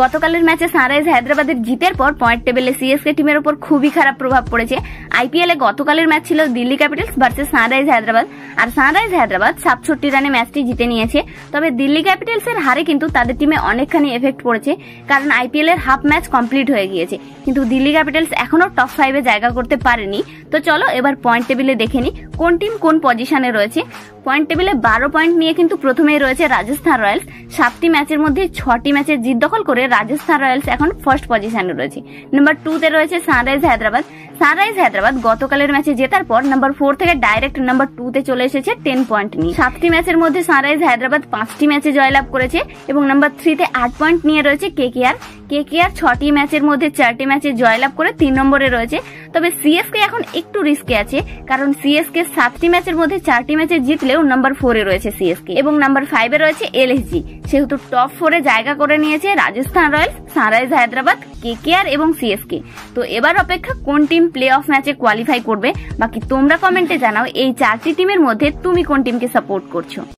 গতকালের ম্যাচে সানরাইজ হায়দ্রাবাদের জিতের পর পয়েন্ট টেবিলে সিএসকে টিমের উপর খুবই খারাপ প্রভাব পড়েছে। আইপিএল এ গতকালের ম্যাচ ছিল Delhi Capitals versus Sunrise Hyderabad, আর সানরাইজ হায়দ্রাবাদ 67 রানে ম্যাচটি জিতে নিয়েছে। তবে দিল্লি ক্যাপিটালস এর হারে কিন্তু তাদের টিমে অনেকখানি এফেক্ট পড়েছে, কারণ আইপিএল এর হাফ ম্যাচ কমপ্লিট হয়ে গিয়েছে, কিন্তু দিল্লি ক্যাপিটালস এখনো টপ 5 এ জায়গা করতে পারেনি। তো চলো এবার পয়েন্ট টেবিলে দেখে নি কোন টিম কোন পজিশনে রয়েছে। পয়েন্ট টেবিলে 12 পয়েন্ট নিয়ে কিন্তু প্রথমেই রয়েছে রাজস্থান রয়্যালস। 7টি ম্যাচের মধ্যে 6টি ম্যাচের জিত দখল করে রাজস্থান রয়্যালস এখন ফার্স্ট পজিশনে রয়েছে। নাম্বার 2 তে রয়েছে সানরাইজ হায়দ্রাবাদ। সানরাইজ হায়দ্রাবাদ গতকালের ম্যাচে জেতার পর নাম্বার 4 থেকে ডাইরেক্ট নাম্বার 2 তে চলে এসেছে 10 পয়েন্ট নিয়ে। 7টি ম্যাচের মধ্যে সানরাইজ হায়দ্রাবাদ 5টি ম্যাচে জয়লাভ করেছে এবং নাম্বার 3 তে 8 পয়েন্ট নিয়ে রয়েছে কেকেআর। 6টি ম্যাচের মধ্যে 4টি ম্যাচে জয়লাভ করে 3 নম্বরে রয়েছে। তবে সিএসকে এখন একটু রিস্কে আছে, কারণ সিএসকে 7টি ম্যাচের মধ্যে 4টি ম্যাচে জিতলেও নাম্বার 4 এ রয়েছে সিএসকে, এবং নাম্বার 5 এ রয়েছে এলএসজি। সেহেতু টপ 4 এ জায়গা করে নিয়েছে Rajasthan Royals, sunrise Hyderabad, KKR এবং সিএসকে। তো এবার অপেক্ষা কোন টিম প্লে অফ ম্যাচে কোয়ালিফাই করবে। বাকি তোমরা কমেন্টে জানাও এই 4টি টিমের মধ্যে তুমি কোন টিমকে সাপোর্ট করছো।